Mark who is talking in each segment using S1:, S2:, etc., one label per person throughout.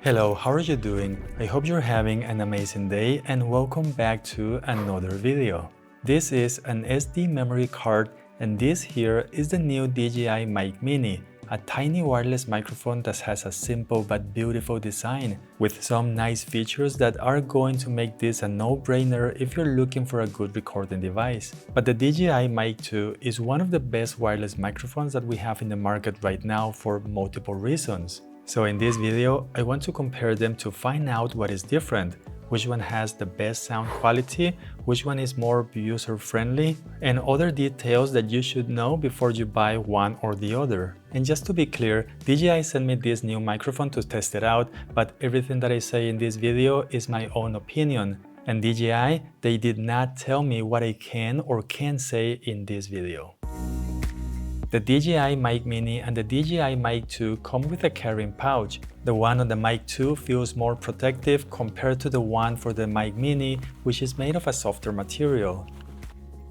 S1: Hello, how are you doing? I hope you're having an amazing day and welcome back to another video. This is an SD memory card and this here is the new DJI Mic Mini, a tiny wireless microphone that has a simple but beautiful design with some nice features that are going to make this a no-brainer if you're looking for a good recording device. But the DJI Mic 2 is one of the best wireless microphones that we have in the market right now for multiple reasons. So in this video, I want to compare them to find out what is different, which one has the best sound quality, which one is more user-friendly, and other details that you should know before you buy one or the other. And just to be clear, DJI sent me this new microphone to test it out, but everything that I say in this video is my own opinion. And DJI, they did not tell me what I can or can't say in this video. The DJI Mic Mini and the DJI Mic 2 come with a carrying pouch. The one on the Mic 2 feels more protective compared to the one for the Mic Mini, which is made of a softer material.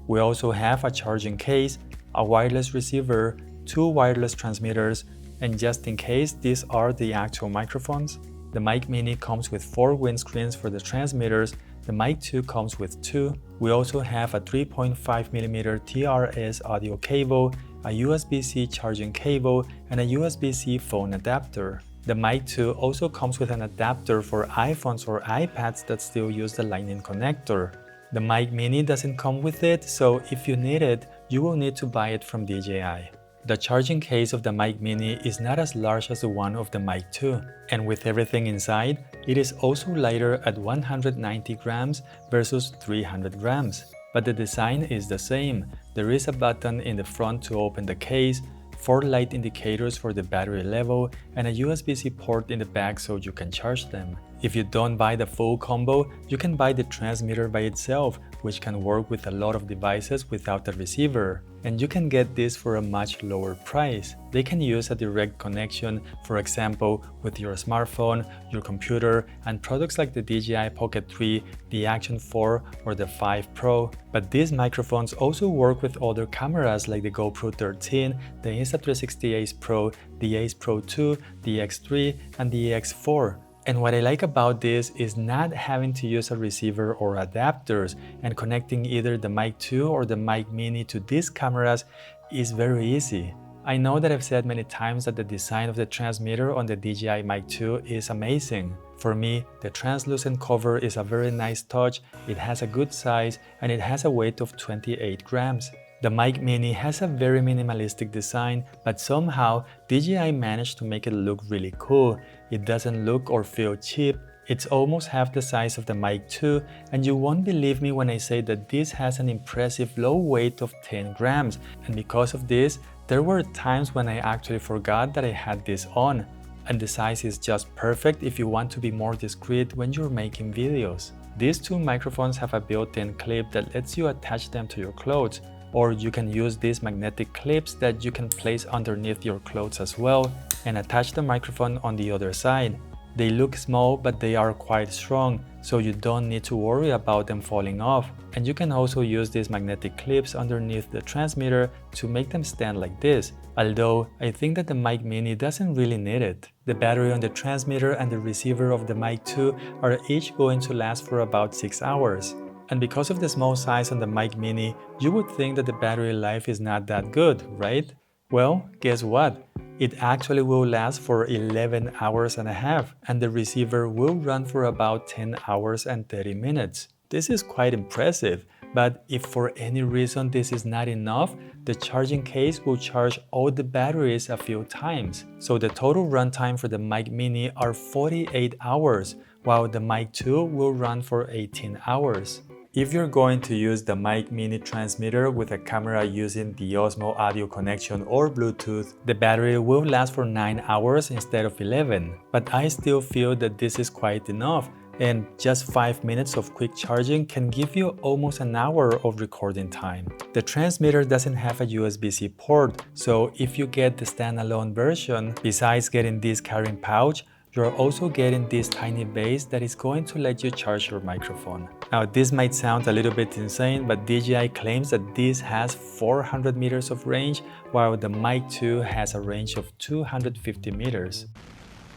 S1: We also have a charging case, a wireless receiver, two wireless transmitters, and just in case these are the actual microphones, the Mic Mini comes with 4 windscreens for the transmitters, the Mic 2 comes with 2. We also have a 3.5mm TRS audio cable, a USB-C charging cable, and a USB-C phone adapter. The Mic 2 also comes with an adapter for iPhones or iPads that still use the Lightning connector. The Mic Mini doesn't come with it, so if you need it, you will need to buy it from DJI. The charging case of the Mic Mini is not as large as the one of the Mic 2, and with everything inside, it is also lighter at 190 grams versus 300 grams. But the design is the same. There is a button in the front to open the case, 4 light indicators for the battery level, and a USB-C port in the back so you can charge them. If you don't buy the full combo, you can buy the transmitter by itself, which can work with a lot of devices without a receiver. And you can get this for a much lower price. They can use a direct connection, for example, with your smartphone, your computer, and products like the DJI Pocket 3, the Action 4, or the 5 Pro. But these microphones also work with other cameras like the GoPro 13, the Insta360 Ace Pro, the Ace Pro 2, the X3, and the X4. And what I like about this is not having to use a receiver or adapters, and connecting either the Mic 2 or the Mic Mini to these cameras is very easy. I know that I've said many times that the design of the transmitter on the DJI Mic 2 is amazing. For me, the translucent cover is a very nice touch, it has a good size, and it has a weight of 28 grams. The Mic Mini has a very minimalistic design, but somehow DJI managed to make it look really cool. It doesn't look or feel cheap. It's almost half the size of the Mic 2, and you won't believe me when I say that this has an impressive low weight of 10 grams. And because of this, there were times when I actually forgot that I had this on. And the size is just perfect if you want to be more discreet when you're making videos. These two microphones have a built-in clip that lets you attach them to your clothes. Or you can use these magnetic clips that you can place underneath your clothes as well and attach the microphone on the other side. They look small, but they are quite strong, so you don't need to worry about them falling off. And you can also use these magnetic clips underneath the transmitter to make them stand like this, although I think that the Mic Mini doesn't really need it. The battery on the transmitter and the receiver of the Mic 2 are each going to last for about 6 hours. And because of the small size on the Mic Mini, you would think that the battery life is not that good, right? Well, guess what? It actually will last for 11 hours and a half, and the receiver will run for about 10 hours and 30 minutes. This is quite impressive, but if for any reason this is not enough, the charging case will charge all the batteries a few times. So the total runtime for the Mic Mini are 48 hours, while the Mic 2 will run for 18 hours. If you're going to use the Mic Mini transmitter with a camera using the Osmo audio connection or Bluetooth, the battery will last for 9 hours instead of 11. But I still feel that this is quite enough, and just 5 minutes of quick charging can give you almost an hour of recording time. The transmitter doesn't have a USB-C port, so if you get the standalone version, besides getting this carrying pouch, you're also getting this tiny base that is going to let you charge your microphone. Now this might sound a little bit insane, but DJI claims that this has 400 meters of range, while the Mic 2 has a range of 250 meters.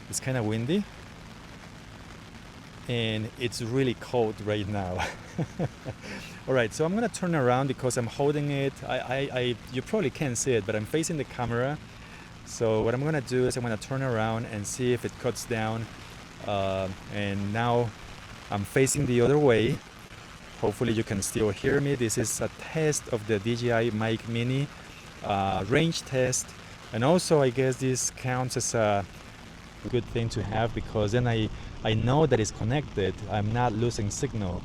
S1: It's kind of windy. and it's really cold right now. All right, so I'm gonna turn around because I'm holding it. You probably can't see it, but I'm facing the camera. So what I'm gonna do is I'm gonna turn around and see if it cuts down. And now I'm facing the other way. Hopefully you can still hear me. This is a test of the DJI Mic Mini range test. And also I guess this counts as a good thing to have, because then I know that it's connected. I'm not losing signal,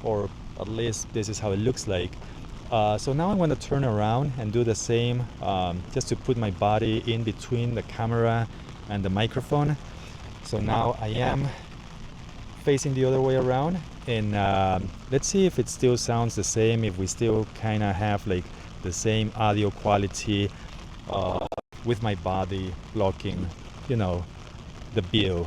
S1: or at least this is how it looks like. So now I'm going to turn around and do the same, just to put my body in between the camera and the microphone. So now I am facing the other way around, and let's see if it still sounds the same, if we still kind of have like the same audio quality with my body blocking, you know, the view.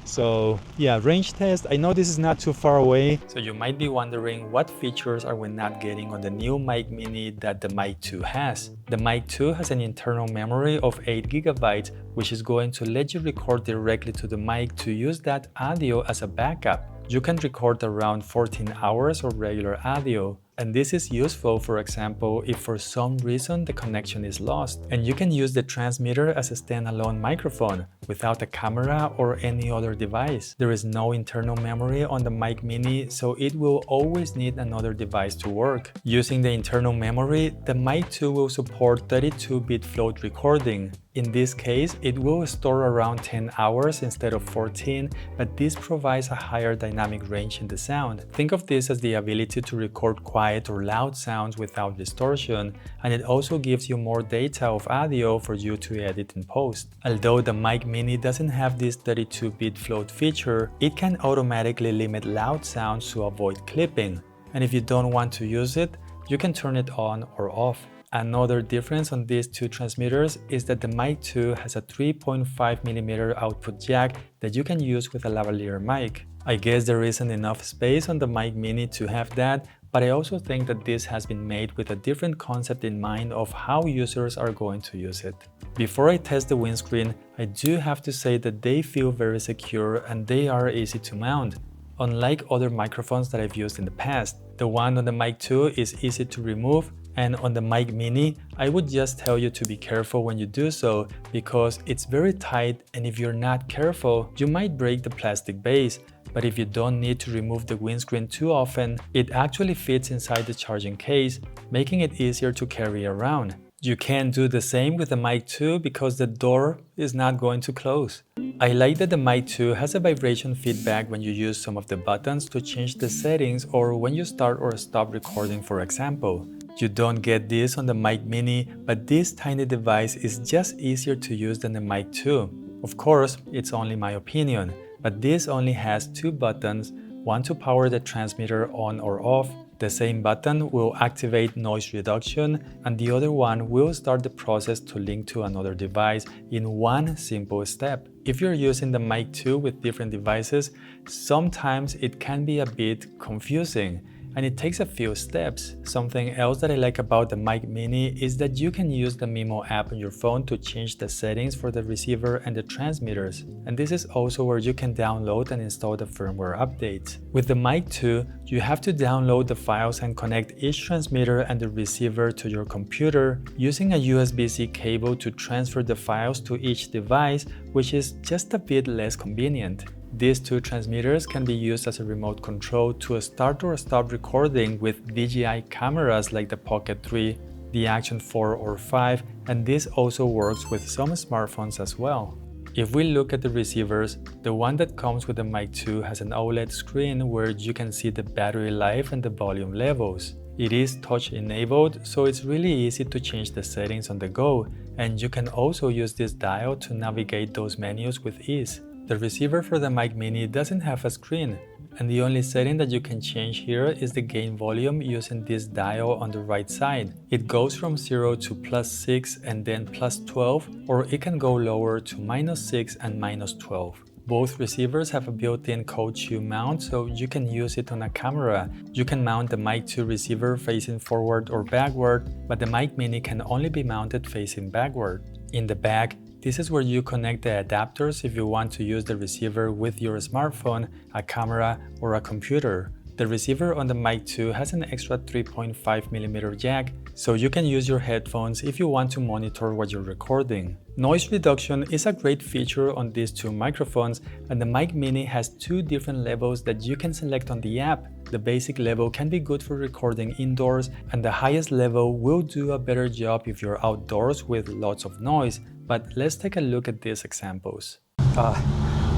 S1: So yeah, range test. I know this is not too far away. So you might be wondering, what features are we not getting on the new Mic Mini that the Mic 2 has? The Mic 2 has an internal memory of 8 GB, which is going to let you record directly to the mic to use that audio as a backup. You can record around 14 hours of regular audio. And this is useful, for example, if for some reason the connection is lost. And you can use the transmitter as a standalone microphone without a camera or any other device. There is no internal memory on the Mic Mini, so it will always need another device to work. Using the internal memory, the Mic 2 will support 32-bit float recording. In this case, it will store around 10 hours instead of 14, but this provides a higher dynamic range in the sound. Think of this as the ability to record quiet or loud sounds without distortion, and it also gives you more data of audio for you to edit in post. Although the Mic Mini doesn't have this 32-bit float feature, it can automatically limit loud sounds to avoid clipping. And if you don't want to use it, you can turn it on or off. Another difference on these two transmitters is that the Mic 2 has a 3.5mm output jack that you can use with a lavalier mic. I guess there isn't enough space on the Mic Mini to have that, but I also think that this has been made with a different concept in mind of how users are going to use it. Before I test the windscreen, I do have to say that they feel very secure and they are easy to mount. Unlike other microphones that I've used in the past, the one on the Mic 2 is easy to remove, and on the Mic Mini, I would just tell you to be careful when you do so, because it's very tight, and if you're not careful, you might break the plastic base. But if you don't need to remove the windscreen too often, it actually fits inside the charging case, making it easier to carry around. You can do the same with the Mic 2 because the door is not going to close. I like that the Mic 2 has a vibration feedback when you use some of the buttons to change the settings, or when you start or stop recording, for example. You don't get this on the Mic Mini, but this tiny device is just easier to use than the Mic 2. Of course, it's only my opinion, but this only has two buttons, one to power the transmitter on or off. The same button will activate noise reduction, and the other one will start the process to link to another device in one simple step. If you're using the Mic 2 with different devices, sometimes it can be a bit confusing, and it takes a few steps. Something else that I like about the Mic Mini is that you can use the Mimo app on your phone to change the settings for the receiver and the transmitters. And this is also where you can download and install the firmware updates. With the Mic 2, you have to download the files and connect each transmitter and the receiver to your computer using a USB-C cable to transfer the files to each device, which is just a bit less convenient. These two transmitters can be used as a remote control to start or stop recording with DJI cameras like the Pocket 3, the Action 4 or 5, and this also works with some smartphones as well. If we look at the receivers, the one that comes with the Mic 2 has an OLED screen where you can see the battery life and the volume levels. It is touch enabled, so it's really easy to change the settings on the go, and you can also use this dial to navigate those menus with ease. The receiver for the Mic Mini doesn't have a screen, and the only setting that you can change here is the gain volume using this dial on the right side. It goes from 0 to +6 and then +12, or it can go lower to -6 and -12. Both receivers have a built-in Code Shoe mount, so you can use it on a camera. You can mount the Mic 2 receiver facing forward or backward, but the Mic Mini can only be mounted facing backward. In the back, This is where you connect the adapters if you want to use the receiver with your smartphone, a camera, or a computer. The receiver on the Mic 2 has an extra 3.5mm jack, so you can use your headphones if you want to monitor what you're recording. Noise reduction is a great feature on these two microphones, and the Mic Mini has two different levels that you can select on the app. The basic level can be good for recording indoors, and the highest level will do a better job if you're outdoors with lots of noise. But let's take a look at these examples.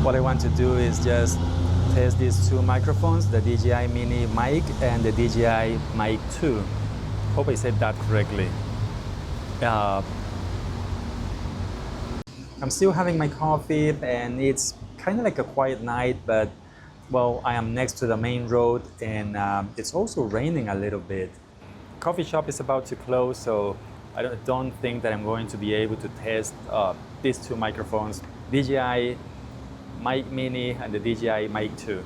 S1: What I want to do is just test these two microphones, the DJI Mini mic and the DJI Mic 2. Hope I said that correctly. I'm still having my coffee and it's kind of like a quiet night, but well, I am next to the main road and it's also raining a little bit. Coffee shop is about to close, so I don't think that I'm going to be able to test these two microphones, DJI Mic Mini and the DJI Mic 2.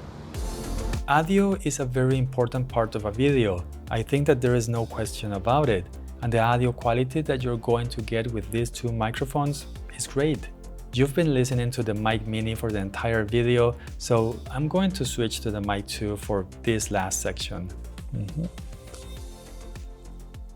S1: Audio is a very important part of a video. I think that there is no question about it. And the audio quality that you're going to get with these two microphones is great. You've been listening to the Mic Mini for the entire video, so I'm going to switch to the Mic 2 for this last section.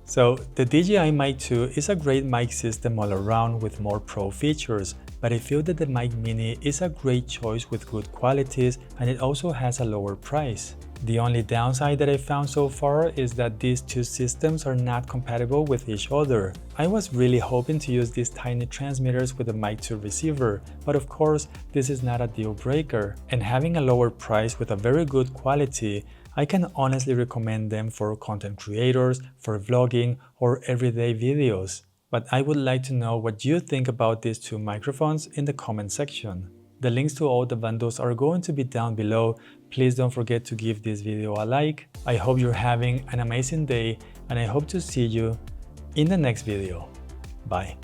S1: So the DJI Mic 2 is a great mic system all around with more pro features, but I feel that the Mic Mini is a great choice with good qualities and it also has a lower price. The only downside that I found so far is that these two systems are not compatible with each other. I was really hoping to use these tiny transmitters with the Mic 2 receiver, but of course this is not a deal breaker, and having a lower price with a very good quality, I can honestly recommend them for content creators, for vlogging, or everyday videos. But I would like to know what you think about these two microphones in the comment section. The links to all the bundles are going to be down below. Please don't forget to give this video a like. I hope you're having an amazing day and I hope to see you in the next video. Bye.